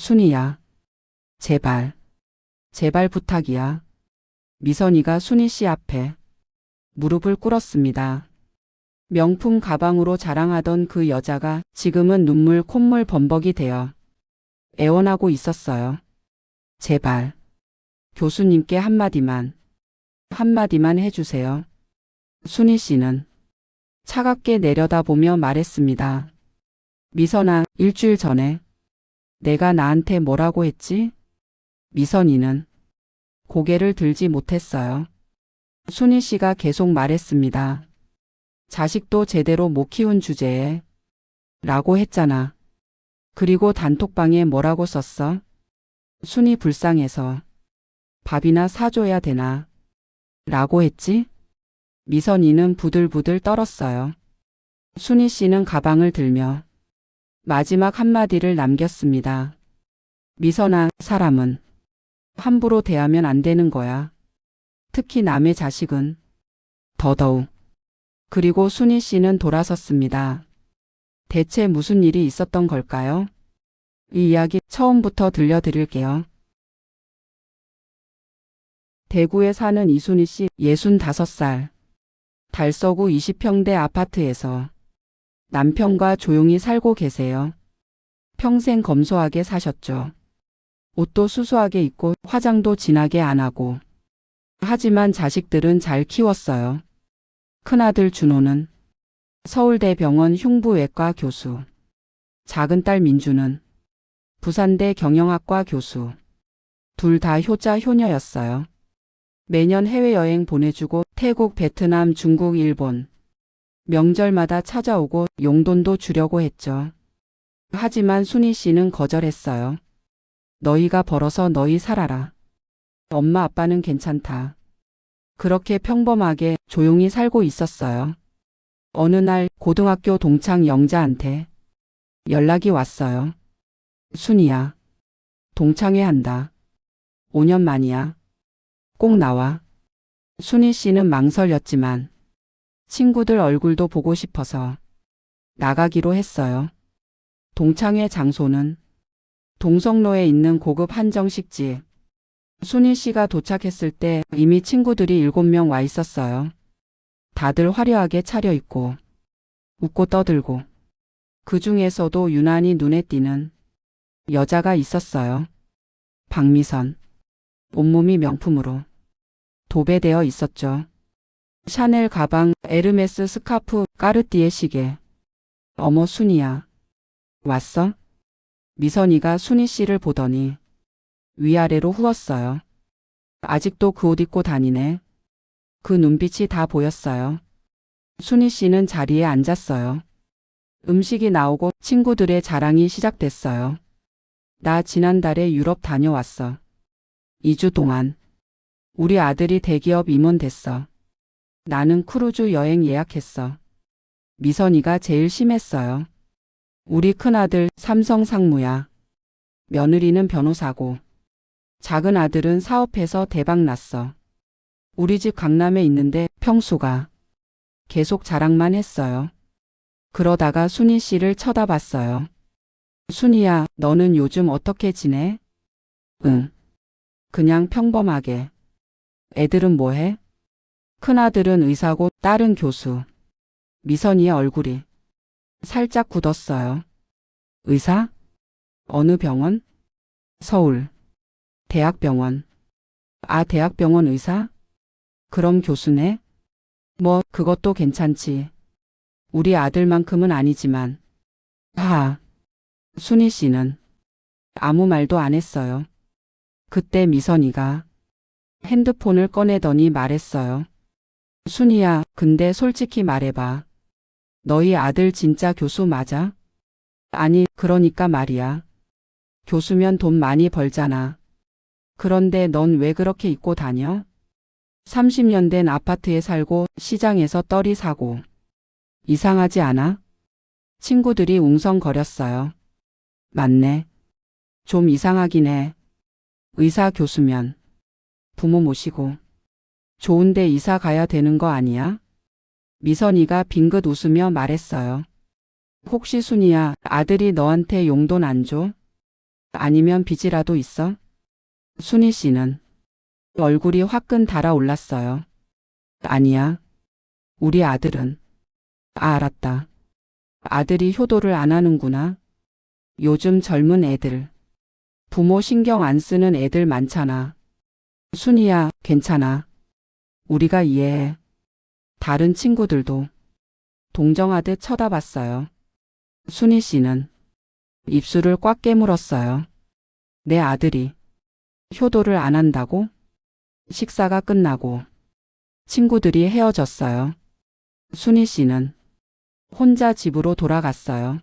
순이야. 제발. 제발 부탁이야. 미선이가 순이 씨 앞에 무릎을 꿇었습니다. 명품 가방으로 자랑하던 그 여자가 지금은 눈물 콧물 범벅이 되어 애원하고 있었어요. 제발. 교수님께 한마디만 해주세요. 순이 씨는 차갑게 내려다보며 말했습니다. 미선아, 일주일 전에 내가 나한테 뭐라고 했지? 미선이는 고개를 들지 못했어요. 순이 씨가 계속 말했습니다. 자식도 제대로 못 키운 주제에 라고 했잖아. 그리고 단톡방에 뭐라고 썼어? 순이 불쌍해서 밥이나 사줘야 되나? 라고 했지? 미선이는 부들부들 떨었어요. 순이 씨는 가방을 들며 마지막 한마디를 남겼습니다. 미선아, 사람은 함부로 대하면 안 되는 거야. 특히 남의 자식은 더더욱. 그리고 순이 씨는 돌아섰습니다. 대체 무슨 일이 있었던 걸까요? 이 이야기 처음부터 들려드릴게요. 대구에 사는 이순희 씨 65살. 달서구 20평대 아파트에서 남편과 조용히 살고 계세요. 평생 검소하게 사셨죠. 옷도 수수하게 입고 화장도 진하게 안 하고. 하지만 자식들은 잘 키웠어요. 큰아들 준호는 서울대병원 흉부외과 교수. 작은 딸 민주는 부산대 경영학과 교수. 둘 다 효자 효녀였어요. 매년 해외여행 보내주고 태국, 베트남, 중국, 일본. 명절마다 찾아오고 용돈도 주려고 했죠. 하지만 순희 씨는 거절했어요. 너희가 벌어서 너희 살아라. 엄마 아빠는 괜찮다. 그렇게 평범하게 조용히 살고 있었어요. 어느 날 고등학교 동창 영자한테 연락이 왔어요. 순이야. 동창회 한다. 5년 만이야. 꼭 나와. 순희 씨는 망설였지만 친구들 얼굴도 보고 싶어서 나가기로 했어요. 동창회 장소는 동성로에 있는 고급 한정식집. 순희 씨가 도착했을 때 이미 친구들이 7명 와 있었어요. 다들 화려하게 차려입고 웃고 떠들고. 그 중에서도 유난히 눈에 띄는 여자가 있었어요. 박미선. 온몸이 명품으로 도배되어 있었죠. 샤넬 가방, 에르메스 스카프, 까르띠에 시계. 어머 순이야. 왔어? 미선이가 순희 씨를 보더니 위아래로 후었어요. 아직도 그 옷 입고 다니네. 그 눈빛이 다 보였어요. 순희 씨는 자리에 앉았어요. 음식이 나오고 친구들의 자랑이 시작됐어요. 나 지난달에 유럽 다녀왔어. 2주 동안. 우리 아들이 대기업 임원 됐어. 나는 크루즈 여행 예약했어. 미선이가 제일 심했어요. 우리 큰아들 삼성 상무야. 며느리는 변호사고. 작은 아들은 사업해서 대박 났어. 우리 집 강남에 있는데 평수가. 계속 자랑만 했어요. 그러다가 순희 씨를 쳐다봤어요. 순희야, 너는 요즘 어떻게 지내? 응. 그냥 평범하게. 애들은 뭐해? 큰아들은 의사고 딸은 교수. 미선이의 얼굴이 살짝 굳었어요. 의사? 어느 병원? 서울. 대학병원. 아, 대학병원 의사? 그럼 교수네? 뭐, 그것도 괜찮지. 우리 아들만큼은 아니지만. 하. 순희 씨는 아무 말도 안 했어요. 그때 미선이가 핸드폰을 꺼내더니 말했어요. 순희야, 근데 솔직히 말해봐. 너희 아들 진짜 교수 맞아? 아니, 그러니까 말이야. 교수면 돈 많이 벌잖아. 그런데 넌 왜 그렇게 입고 다녀? 30년 된 아파트에 살고 시장에서 떨이 사고. 이상하지 않아? 친구들이 웅성거렸어요. 맞네. 좀 이상하긴 해. 의사 교수면 부모 모시고 좋은데 이사 가야 되는 거 아니야? 미선이가 빙긋 웃으며 말했어요. 혹시 순이야, 아들이 너한테 용돈 안 줘? 아니면 빚이라도 있어? 순희 씨는 얼굴이 화끈 달아올랐어요. 아니야. 우리 아들은. 알았다. 아들이 효도를 안 하는구나. 요즘 젊은 애들. 부모 신경 안 쓰는 애들 많잖아. 순희야, 괜찮아. 우리가 이해해. 다른 친구들도 동정하듯 쳐다봤어요. 순희 씨는 입술을 꽉 깨물었어요. 내 아들이 효도를 안 한다고? 식사가 끝나고 친구들이 헤어졌어요. 순희 씨는 혼자 집으로 돌아갔어요.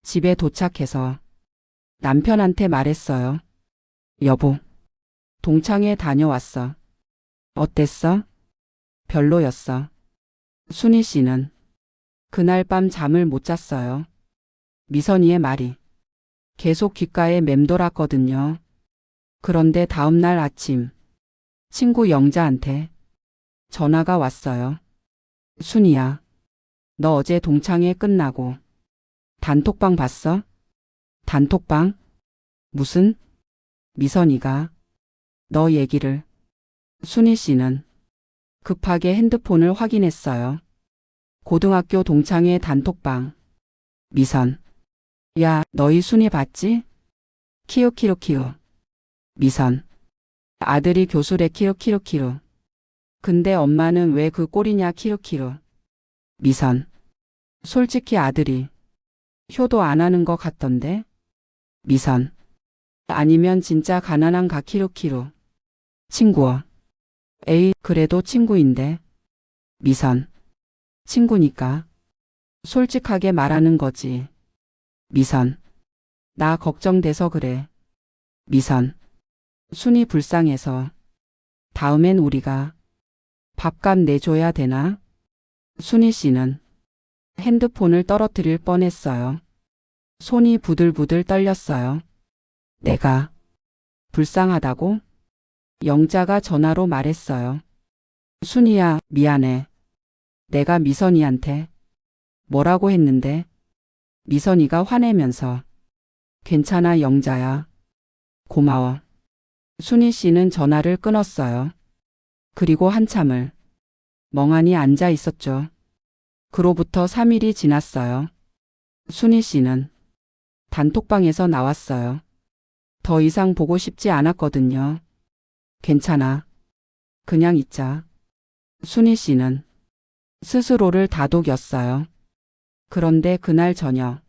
집에 도착해서 남편한테 말했어요. 여보, 동창회 다녀왔어. 어땠어? 별로였어. 순희 씨는 그날 밤 잠을 못 잤어요. 미선이의 말이 계속 귓가에 맴돌았거든요. 그런데 다음날 아침 친구 영자한테 전화가 왔어요. 순희야, 너 어제 동창회 끝나고 단톡방 봤어? 단톡방? 무슨? 미선이가 너 얘기를. 순희 씨는 급하게 핸드폰을 확인했어요. 고등학교 동창회 단톡방. 미선. 야, 너희 순희 봤지? 키읔키읔키읔. 미선. 아들이 교수래 키읔키읔키읔. 근데 엄마는 왜 그 꼴이냐 키읔키읔. 미선. 솔직히 아들이 효도 안 하는 것 같던데? 미선. 아니면 진짜 가난한가 키읔키읔. 친구어. 에이, 그래도 친구인데. 미선. 친구니까 솔직하게 말하는 거지. 미선. 나 걱정돼서 그래. 미선. 순이 불쌍해서. 다음엔 우리가 밥값 내줘야 되나? 순희 씨는 핸드폰을 떨어뜨릴 뻔했어요. 손이 부들부들 떨렸어요. 내가 불쌍하다고? 영자가 전화로 말했어요. 순희야, 미안해. 내가 미선이한테 뭐라고 했는데? 미선이가 화내면서 괜찮아 영자야. 고마워. 순희 씨는 전화를 끊었어요. 그리고 한참을 멍하니 앉아 있었죠. 그로부터 3일이 지났어요. 순희 씨는 단톡방에서 나왔어요. 더 이상 보고 싶지 않았거든요. 괜찮아. 그냥 있자. 순희 씨는 스스로를 다독였어요. 그런데 그날 저녁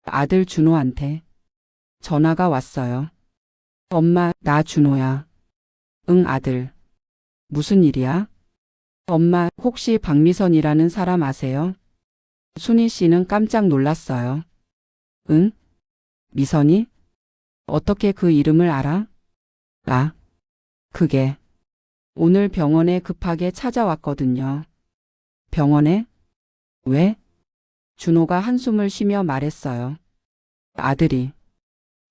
아들 준호한테 전화가 왔어요. 엄마, 나 준호야. 응, 아들. 무슨 일이야? 엄마, 혹시 박미선이라는 사람 아세요? 순희 씨는 깜짝 놀랐어요. 응? 미선이? 어떻게 그 이름을 알아? 아, 그게 오늘 병원에 급하게 찾아왔거든요. 병원에? 왜? 준호가 한숨을 쉬며 말했어요. 아들이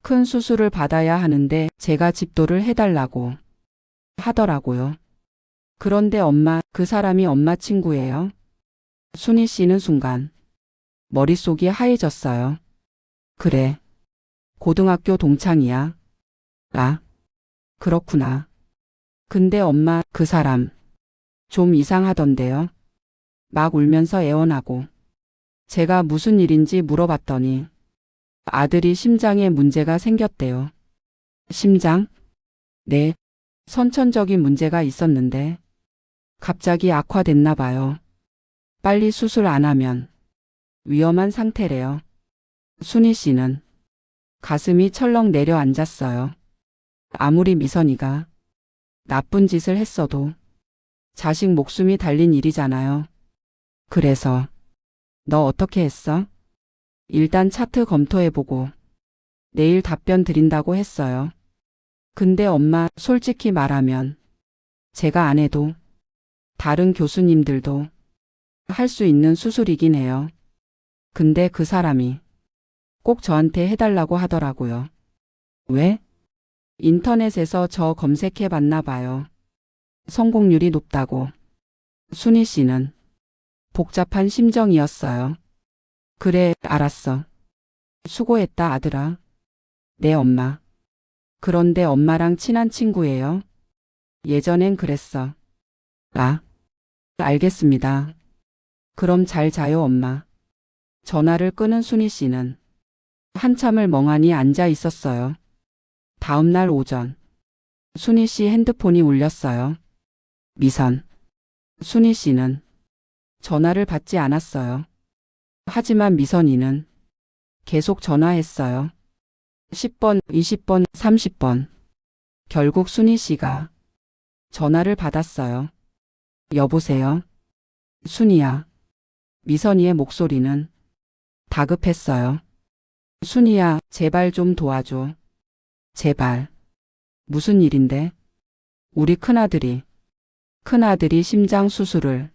큰 수술을 받아야 하는데 제가 집도를 해달라고 하더라고요. 그런데 엄마, 그 사람이 엄마 친구예요? 순희 씨는 순간 머릿속이 하얘졌어요. 그래. 고등학교 동창이야. 아, 그렇구나. 근데 엄마, 그 사람 좀 이상하던데요. 막 울면서 애원하고. 제가 무슨 일인지 물어봤더니 아들이 심장에 문제가 생겼대요. 심장? 네. 선천적인 문제가 있었는데 갑자기 악화됐나 봐요. 빨리 수술 안 하면 위험한 상태래요. 순희 씨는 가슴이 철렁 내려앉았어요. 아무리 미선이가 나쁜 짓을 했어도 자식 목숨이 달린 일이잖아요. 그래서 너 어떻게 했어? 일단 차트 검토해보고 내일 답변 드린다고 했어요. 근데 엄마, 솔직히 말하면 제가 안 해도 다른 교수님들도 할 수 있는 수술이긴 해요. 근데 그 사람이 꼭 저한테 해달라고 하더라고요. 왜? 인터넷에서 저 검색해 봤나 봐요. 성공률이 높다고. 순희 씨는 복잡한 심정이었어요. 그래, 알았어. 수고했다, 아들아. 네, 엄마. 그런데 엄마랑 친한 친구예요? 예전엔 그랬어. 아, 알겠습니다. 그럼 잘 자요, 엄마. 전화를 끊은 순희 씨는 한참을 멍하니 앉아 있었어요. 다음 날 오전, 순희 씨 핸드폰이 울렸어요. 미선. 순희 씨는 전화를 받지 않았어요. 하지만 미선이는 계속 전화했어요. 10번, 20번, 30번. 결국 순희 씨가 전화를 받았어요. 여보세요? 순희야. 미선이의 목소리는 다급했어요. 순희야, 제발 좀 도와줘. 제발. 무슨 일인데? 우리 큰아들이 심장 수술을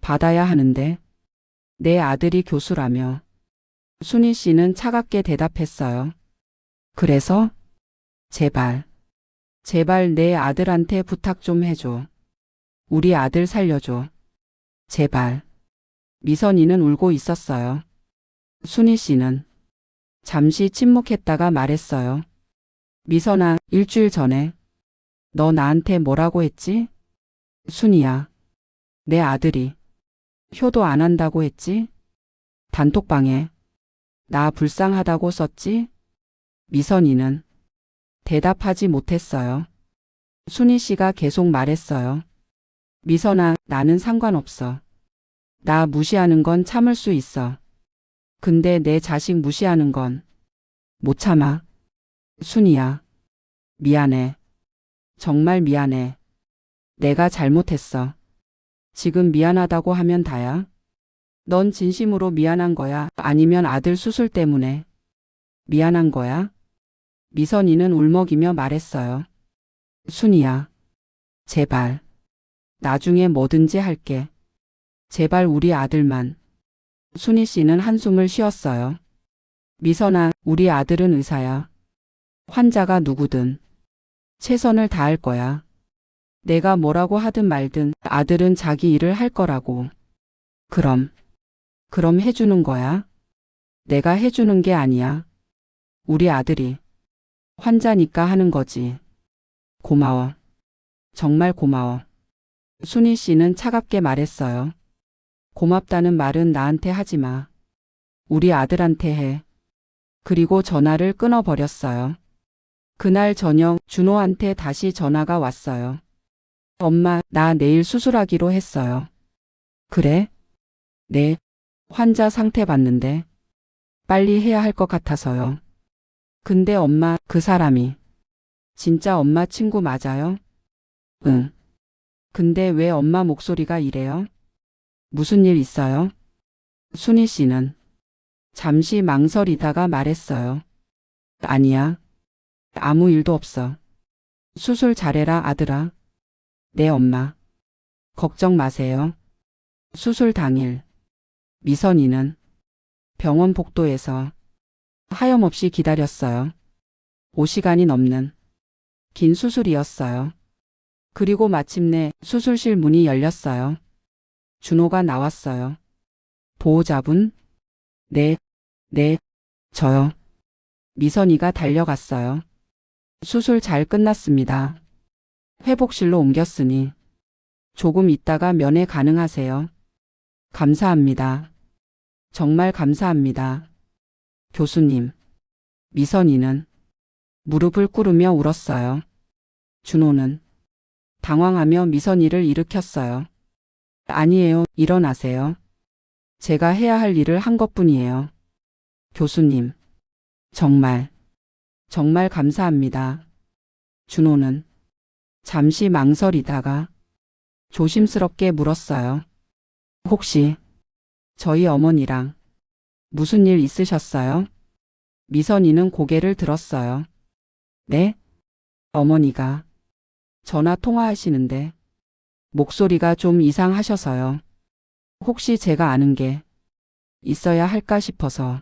받아야 하는데 내 아들이 교수라며. 순희 씨는 차갑게 대답했어요. 그래서? 제발 내 아들한테 부탁 좀 해줘. 우리 아들 살려줘. 제발. 미선이는 울고 있었어요. 순희 씨는 잠시 침묵했다가 말했어요. 미선아, 일주일 전에 너 나한테 뭐라고 했지? 순희야, 내 아들이 효도 안 한다고 했지? 단톡방에 나 불쌍하다고 썼지? 미선이는 대답하지 못했어요. 순희 씨가 계속 말했어요. 미선아, 나는 상관없어. 나 무시하는 건 참을 수 있어. 근데 내 자식 무시하는 건 못 참아. 순희야, 미안해. 정말 미안해. 내가 잘못했어. 지금 미안하다고 하면 다야? 넌 진심으로 미안한 거야? 아니면 아들 수술 때문에 미안한 거야? 미선이는 울먹이며 말했어요. 순희야, 제발. 나중에 뭐든지 할게. 제발 우리 아들만. 순희 씨는 한숨을 쉬었어요. 미선아, 우리 아들은 의사야. 환자가 누구든 최선을 다할 거야. 내가 뭐라고 하든 말든 아들은 자기 일을 할 거라고. 그럼 해주는 거야? 내가 해주는 게 아니야. 우리 아들이 환자니까 하는 거지. 고마워. 정말 고마워. 순희 씨는 차갑게 말했어요. 고맙다는 말은 나한테 하지 마. 우리 아들한테 해. 그리고 전화를 끊어버렸어요. 그날 저녁 준호한테 다시 전화가 왔어요. 엄마, 나 내일 수술하기로 했어요. 그래? 네. 환자 상태 봤는데 빨리 해야 할 것 같아서요. 근데 엄마, 그 사람이 진짜 엄마 친구 맞아요? 응. 근데 왜 엄마 목소리가 이래요? 무슨 일 있어요? 순희 씨는 잠시 망설이다가 말했어요. 아니야. 아무 일도 없어. 수술 잘해라, 아들아. 네, 엄마. 걱정 마세요. 수술 당일 미선이는 병원 복도에서 하염없이 기다렸어요. 5시간이 넘는 긴 수술이었어요. 그리고 마침내 수술실 문이 열렸어요. 준호가 나왔어요. 보호자분? 네, 저요. 미선이가 달려갔어요. 수술 잘 끝났습니다. 회복실로 옮겼으니 조금 있다가 면회 가능하세요. 감사합니다. 정말 감사합니다. 교수님. 미선이는 무릎을 꿇으며 울었어요. 준호는 당황하며 미선이를 일으켰어요. 아니에요, 일어나세요. 제가 해야 할 일을 한 것뿐이에요. 교수님. 정말 감사합니다. 준호는 잠시 망설이다가 조심스럽게 물었어요. 혹시 저희 어머니랑 무슨 일 있으셨어요? 미선이는 고개를 들었어요. 네? 어머니가 전화 통화하시는데 목소리가 좀 이상하셔서요. 혹시 제가 아는 게 있어야 할까 싶어서.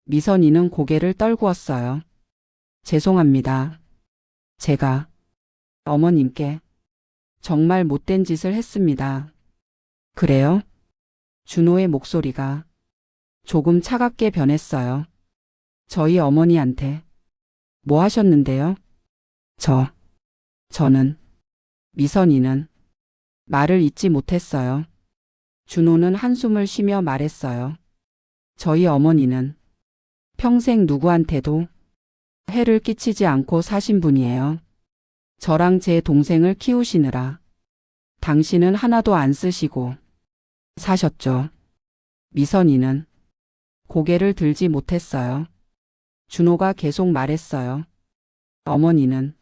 미선이는 고개를 떨구었어요. 죄송합니다. 제가 어머님께 정말 못된 짓을 했습니다. 그래요? 준호의 목소리가 조금 차갑게 변했어요. 저희 어머니한테 뭐 하셨는데요? 저는, 미선이는 말을 잇지 못했어요. 준호는 한숨을 쉬며 말했어요. 저희 어머니는 평생 누구한테도 해를 끼치지 않고 사신 분이에요. 저랑 제 동생을 키우시느라 당신은 하나도 안 쓰시고 사셨죠. 미선이는 고개를 들지 못했어요. 준호가 계속 말했어요. 어머니는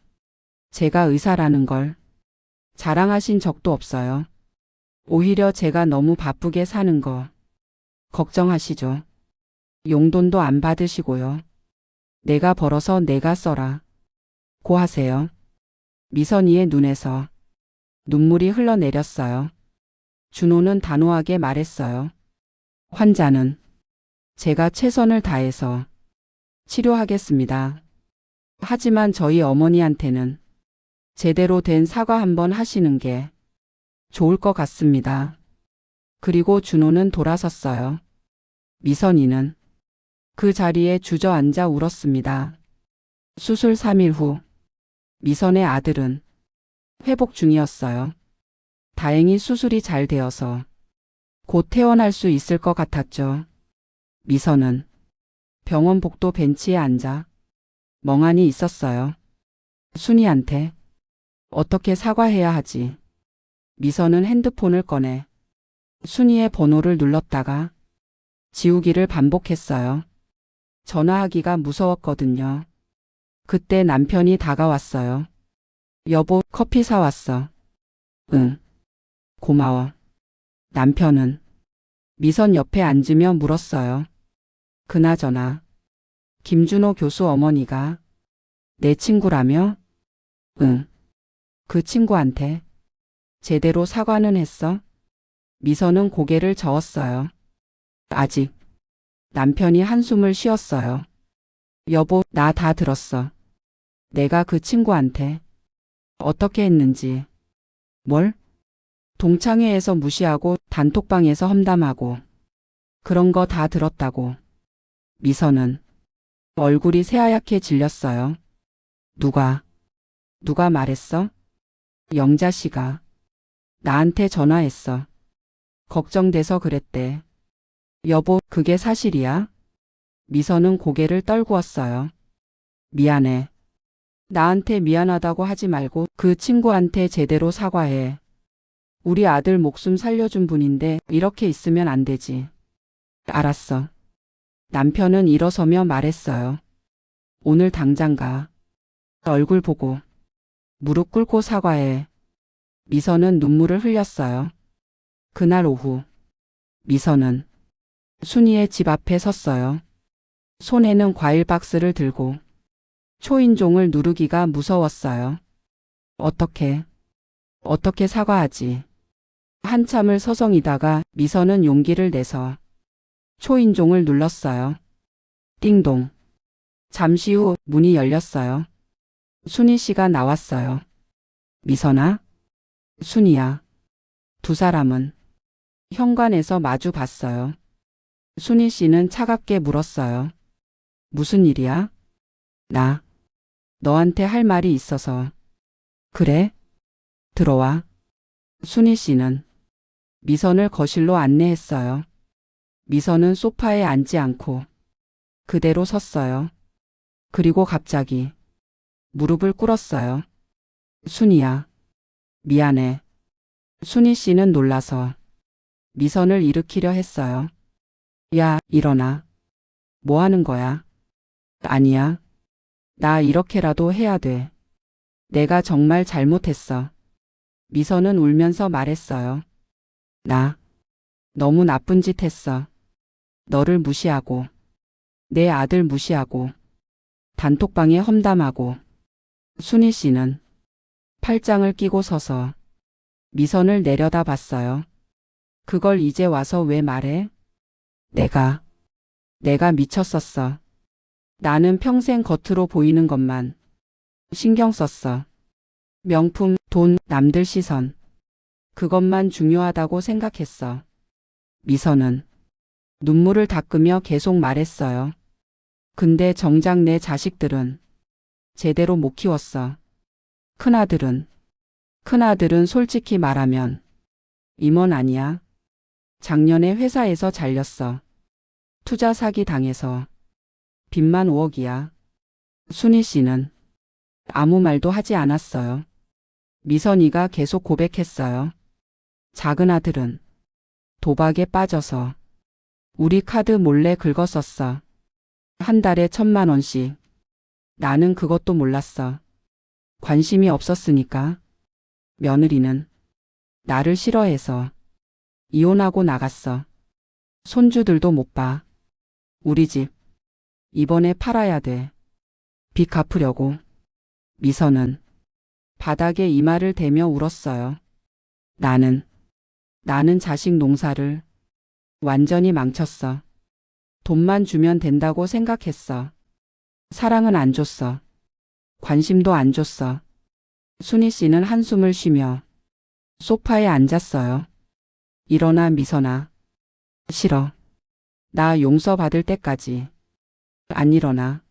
제가 의사라는 걸 자랑하신 적도 없어요. 오히려 제가 너무 바쁘게 사는 거 걱정하시죠. 용돈도 안 받으시고요. 내가 벌어서 내가 써라 고 하세요. 미선이의 눈에서 눈물이 흘러내렸어요. 준호는 단호하게 말했어요. 환자는 제가 최선을 다해서 치료하겠습니다. 하지만 저희 어머니한테는 제대로 된 사과 한번 하시는 게 좋을 것 같습니다. 그리고 준호는 돌아섰어요. 미선이는 그 자리에 주저앉아 울었습니다. 수술 3일 후 미선의 아들은 회복 중이었어요. 다행히 수술이 잘 되어서 곧 퇴원할 수 있을 것 같았죠. 미선은 병원 복도 벤치에 앉아 멍하니 있었어요. 순이한테 어떻게 사과해야 하지? 미선은 핸드폰을 꺼내 순이의 번호를 눌렀다가 지우기를 반복했어요. 전화하기가 무서웠거든요. 그때 남편이 다가왔어요. 여보, 커피 사왔어. 응. 고마워. 남편은 미선 옆에 앉으며 물었어요. 그나저나 김준호 교수 어머니가 내 친구라며? 응. 그 친구한테 제대로 사과는 했어? 미선은 고개를 저었어요. 아직. 남편이 한숨을 쉬었어요. 여보, 나 다 들었어. 내가 그 친구한테 어떻게 했는지. 뭘? 동창회에서 무시하고 단톡방에서 험담하고 그런 거 다 들었다고. 미선은 얼굴이 새하얗게 질렸어요. 누가 말했어? 영자 씨가 나한테 전화했어. 걱정돼서 그랬대. 여보, 그게 사실이야? 미선은 고개를 떨구었어요. 미안해. 나한테 미안하다고 하지 말고 그 친구한테 제대로 사과해. 우리 아들 목숨 살려준 분인데 이렇게 있으면 안 되지. 알았어. 남편은 일어서며 말했어요. 오늘 당장 가. 얼굴 보고 무릎 꿇고 사과해. 미선은 눈물을 흘렸어요. 그날 오후 미선은 순이의 집 앞에 섰어요. 손에는 과일 박스를 들고 초인종을 누르기가 무서웠어요. 어떻게 사과하지? 한참을 서성이다가 미선은 용기를 내서 초인종을 눌렀어요. 띵동. 잠시 후 문이 열렸어요. 순이 씨가 나왔어요. 미선아? 순이야. 두 사람은 현관에서 마주 봤어요. 순이 씨는 차갑게 물었어요. 무슨 일이야? 나 너한테 할 말이 있어서. 그래? 들어와. 순이 씨는 미선을 거실로 안내했어요. 미선은 소파에 앉지 않고 그대로 섰어요. 그리고 갑자기 무릎을 꿇었어요. 순이야. 미안해. 순이 씨는 놀라서 미선을 일으키려 했어요. 야, 일어나. 뭐 하는 거야? 아니야. 나 이렇게라도 해야 돼. 내가 정말 잘못했어. 미선은 울면서 말했어요. 나 너무 나쁜 짓 했어. 너를 무시하고, 내 아들 무시하고, 단톡방에 험담하고. 순이 씨는 팔짱을 끼고 서서 미선을 내려다봤어요. 그걸 이제 와서 왜 말해? 내가 미쳤었어. 나는 평생 겉으로 보이는 것만 신경 썼어. 명품, 돈, 남들 시선. 그것만 중요하다고 생각했어. 미선은 눈물을 닦으며 계속 말했어요. 근데 정작 내 자식들은 제대로 못 키웠어. 큰아들은 솔직히 말하면 임원 아니야. 작년에 회사에서 잘렸어. 투자 사기 당해서 빚만 5억이야. 순희 씨는 아무 말도 하지 않았어요. 미선이가 계속 고백했어요. 작은 아들은 도박에 빠져서 우리 카드 몰래 긁었었어. 한 달에 1,000만 원씩. 나는 그것도 몰랐어. 관심이 없었으니까. 며느리는 나를 싫어해서 이혼하고 나갔어. 손주들도 못 봐. 우리 집 이번에 팔아야 돼. 빚 갚으려고. 미선은 바닥에 이마를 대며 울었어요. 나는 자식 농사를 완전히 망쳤어. 돈만 주면 된다고 생각했어. 사랑은 안 줬어. 관심도 안 줬어. 순희 씨는 한숨을 쉬며 소파에 앉았어요. 일어나 미선아. 싫어. 나 용서받을 때까지 안 일어나.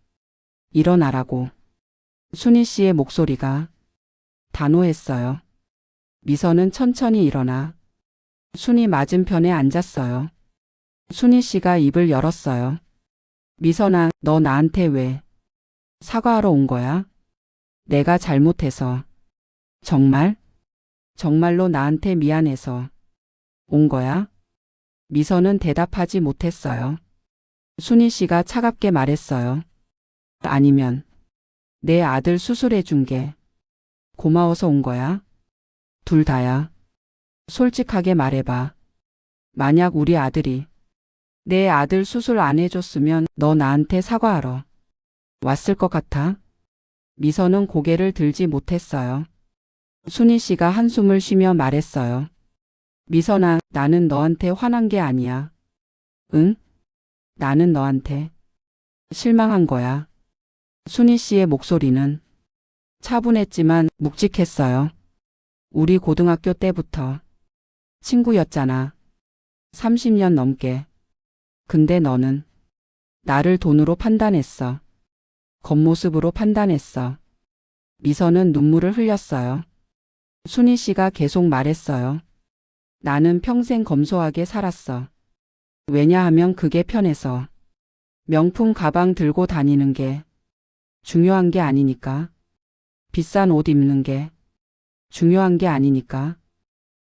일어나라고. 순희 씨의 목소리가 단호했어요. 미선은 천천히 일어나 순희 맞은편에 앉았어요. 순희 씨가 입을 열었어요. 미선아, 너 나한테 왜 사과하러 온 거야? 내가 잘못해서. 정말? 정말로 나한테 미안해서 온 거야? 미선은 대답하지 못했어요. 순희 씨가 차갑게 말했어요. 아니면 내 아들 수술해 준 게 고마워서 온 거야? 둘 다야. 솔직하게 말해봐. 만약 우리 아들이 내 아들 수술 안 해줬으면 너 나한테 사과하러 왔을 것 같아? 미선은 고개를 들지 못했어요. 순희 씨가 한숨을 쉬며 말했어요. 미선아, 나는 너한테 화난 게 아니야. 응? 나는 너한테 실망한 거야. 순희 씨의 목소리는 차분했지만 묵직했어요. 우리 고등학교 때부터 친구였잖아. 30년 넘게. 근데 너는 나를 돈으로 판단했어. 겉모습으로 판단했어. 미선은 눈물을 흘렸어요. 순희 씨가 계속 말했어요. 나는 평생 검소하게 살았어. 왜냐하면 그게 편해서. 명품 가방 들고 다니는 게 중요한 게 아니니까. 비싼 옷 입는 게 중요한 게 아니니까.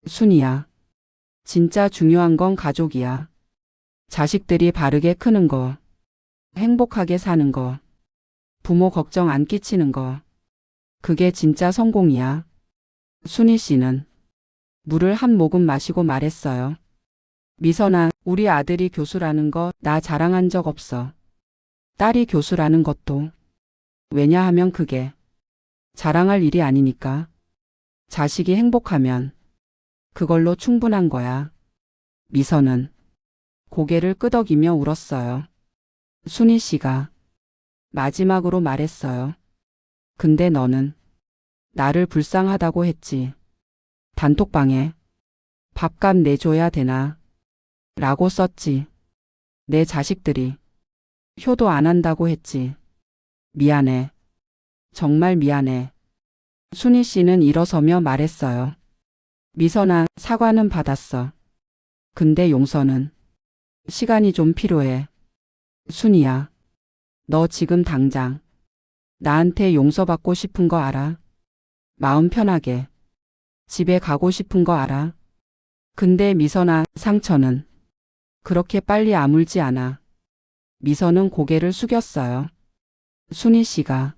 순희야. 진짜 중요한 건 가족이야. 자식들이 바르게 크는 거, 행복하게 사는 거, 부모 걱정 안 끼치는 거. 그게 진짜 성공이야. 순희 씨는 물을 한 모금 마시고 말했어요. 미선아, 우리 아들이 교수라는 거 나 자랑한 적 없어. 딸이 교수라는 것도. 왜냐하면 그게 자랑할 일이 아니니까. 자식이 행복하면 그걸로 충분한 거야. 미선은 고개를 끄덕이며 울었어요. 순희 씨가 마지막으로 말했어요. 근데 너는 나를 불쌍하다고 했지. 단톡방에 밥값 내줘야 되나? 라고 썼지. 내 자식들이 효도 안 한다고 했지. 미안해. 정말 미안해. 순희 씨는 일어서며 말했어요. 미선아, 사과는 받았어. 근데 용서는 시간이 좀 필요해. 순희야, 너 지금 당장 나한테 용서받고 싶은 거 알아? 마음 편하게 집에 가고 싶은 거 알아? 근데 미선아, 상처는 그렇게 빨리 아물지 않아. 미선은 고개를 숙였어요. 순희 씨가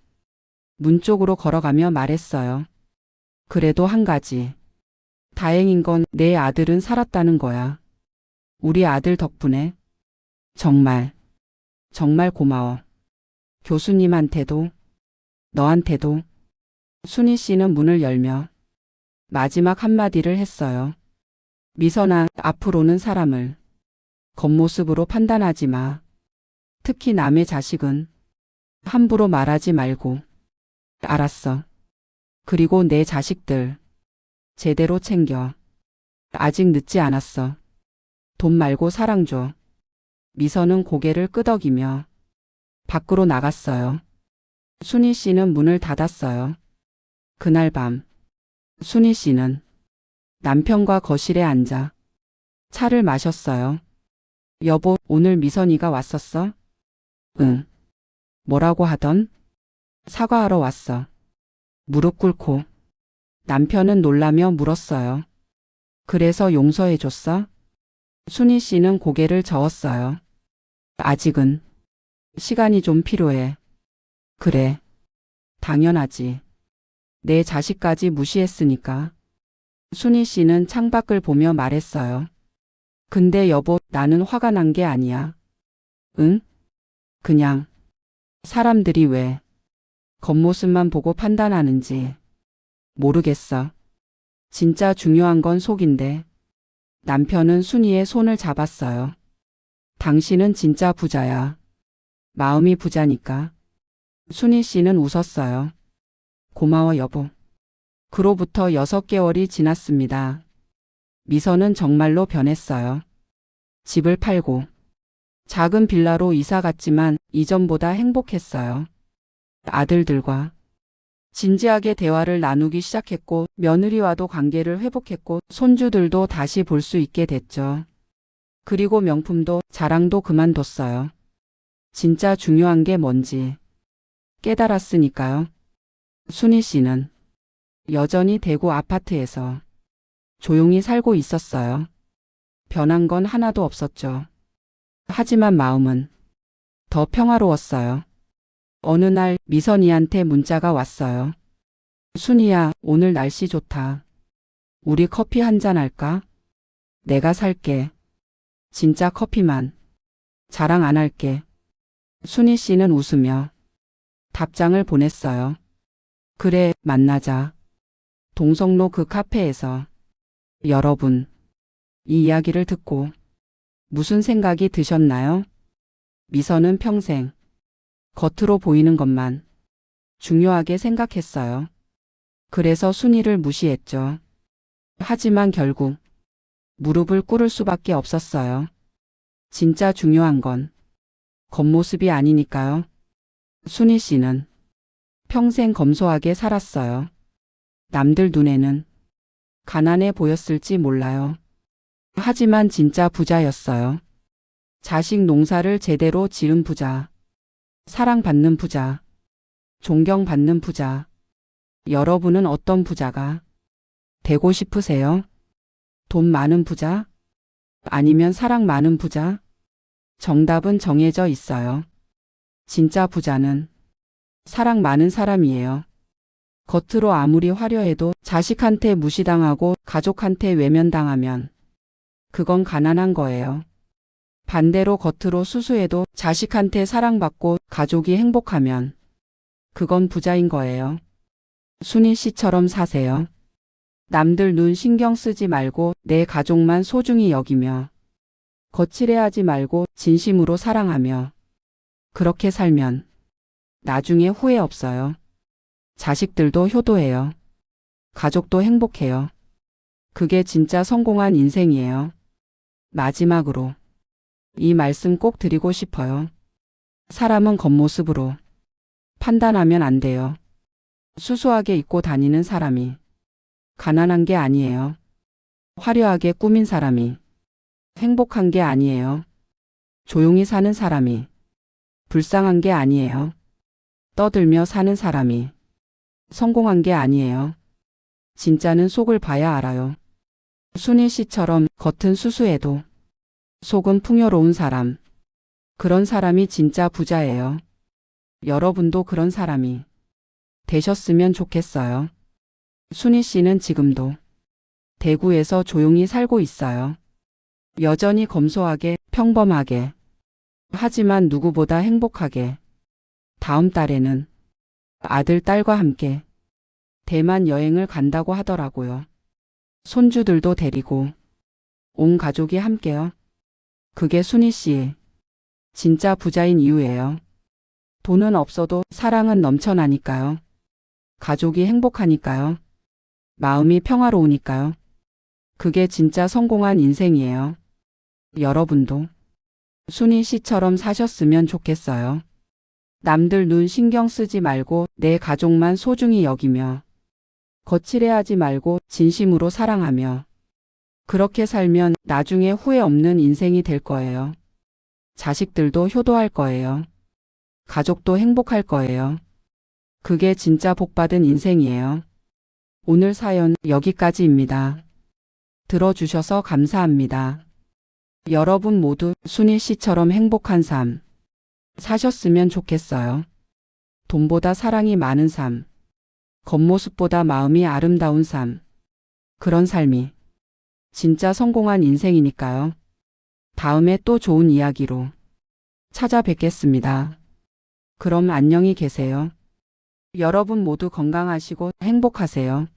문 쪽으로 걸어가며 말했어요. 그래도 한 가지. 다행인 건 내 아들은 살았다는 거야. 우리 아들 덕분에. 정말, 정말 고마워. 교수님한테도, 너한테도. 순희 씨는 문을 열며 마지막 한마디를 했어요. 미선아, 앞으로는 사람을 겉모습으로 판단하지 마. 특히 남의 자식은 함부로 말하지 말고. 알았어. 그리고 내 자식들 제대로 챙겨. 아직 늦지 않았어. 돈 말고 사랑 줘. 미선은 고개를 끄덕이며 밖으로 나갔어요. 순희 씨는 문을 닫았어요. 그날 밤, 순희 씨는 남편과 거실에 앉아 차를 마셨어요. 여보, 오늘 미선이가 왔었어? 응. 뭐라고 하던? 사과하러 왔어. 무릎 꿇고. 남편은 놀라며 물었어요. 그래서 용서해줬어? 순희 씨는 고개를 저었어요. 아직은 시간이 좀 필요해. 그래. 당연하지. 내 자식까지 무시했으니까. 순희 씨는 창밖을 보며 말했어요. 근데 여보, 나는 화가 난 게 아니야. 응? 그냥 사람들이 왜 겉모습만 보고 판단하는지 모르겠어. 진짜 중요한 건 속인데. 남편은 순희의 손을 잡았어요. 당신은 진짜 부자야. 마음이 부자니까. 순희 씨는 웃었어요. 고마워 여보. 그로부터 6개월이 지났습니다. 미선은 정말로 변했어요. 집을 팔고 작은 빌라로 이사 갔지만 이전보다 행복했어요. 아들들과 진지하게 대화를 나누기 시작했고 며느리와도 관계를 회복했고 손주들도 다시 볼 수 있게 됐죠. 그리고 명품도 자랑도 그만뒀어요. 진짜 중요한 게 뭔지 깨달았으니까요. 순희 씨는 여전히 대구 아파트에서 조용히 살고 있었어요. 변한 건 하나도 없었죠. 하지만 마음은 더 평화로웠어요. 어느 날 미선이한테 문자가 왔어요. 순희야, 오늘 날씨 좋다. 우리 커피 한잔 할까? 내가 살게. 진짜 커피만. 자랑 안 할게. 순희 씨는 웃으며 답장을 보냈어요. 그래, 만나자. 동성로 그 카페에서. 여러분, 이 이야기를 듣고 무슨 생각이 드셨나요? 미선은 평생 겉으로 보이는 것만 중요하게 생각했어요. 그래서 순희를 무시했죠. 하지만 결국 무릎을 꿇을 수밖에 없었어요. 진짜 중요한 건 겉모습이 아니니까요. 순희 씨는 평생 검소하게 살았어요. 남들 눈에는 가난해 보였을지 몰라요. 하지만 진짜 부자였어요. 자식 농사를 제대로 지은 부자. 사랑받는 부자. 존경받는 부자. 여러분은 어떤 부자가 되고 싶으세요? 돈 많은 부자? 아니면 사랑 많은 부자? 정답은 정해져 있어요. 진짜 부자는 사랑 많은 사람이에요. 겉으로 아무리 화려해도 자식한테 무시당하고 가족한테 외면당하면 그건 가난한 거예요. 반대로 겉으로 수수해도 자식한테 사랑받고 가족이 행복하면 그건 부자인 거예요. 순희 씨처럼 사세요. 남들 눈 신경 쓰지 말고 내 가족만 소중히 여기며 거칠해하지 말고 진심으로 사랑하며 그렇게 살면 나중에 후회 없어요. 자식들도 효도해요. 가족도 행복해요. 그게 진짜 성공한 인생이에요. 마지막으로 이 말씀 꼭 드리고 싶어요. 사람은 겉모습으로 판단하면 안 돼요. 수수하게 입고 다니는 사람이 가난한 게 아니에요. 화려하게 꾸민 사람이 행복한 게 아니에요. 조용히 사는 사람이 불쌍한 게 아니에요. 떠들며 사는 사람이 성공한 게 아니에요. 진짜는 속을 봐야 알아요. 순희 씨처럼 겉은 수수해도 속은 풍요로운 사람. 그런 사람이 진짜 부자예요. 여러분도 그런 사람이 되셨으면 좋겠어요. 순희 씨는 지금도 대구에서 조용히 살고 있어요. 여전히 검소하게, 평범하게. 하지만 누구보다 행복하게. 다음 달에는 아들, 딸과 함께 대만 여행을 간다고 하더라고요. 손주들도 데리고 온 가족이 함께요. 그게 순희 씨 진짜 부자인 이유예요. 돈은 없어도 사랑은 넘쳐나니까요. 가족이 행복하니까요. 마음이 평화로우니까요. 그게 진짜 성공한 인생이에요. 여러분도 순희 씨처럼 사셨으면 좋겠어요. 남들 눈 신경 쓰지 말고 내 가족만 소중히 여기며 거칠해하지 말고 진심으로 사랑하며 그렇게 살면 나중에 후회 없는 인생이 될 거예요. 자식들도 효도할 거예요. 가족도 행복할 거예요. 그게 진짜 복받은 인생이에요. 오늘 사연 여기까지입니다. 들어주셔서 감사합니다. 여러분 모두 순희 씨처럼 행복한 삶 사셨으면 좋겠어요. 돈보다 사랑이 많은 삶, 겉모습보다 마음이 아름다운 삶, 그런 삶이 진짜 성공한 인생이니까요. 다음에 또 좋은 이야기로 찾아뵙겠습니다. 그럼 안녕히 계세요. 여러분 모두 건강하시고 행복하세요.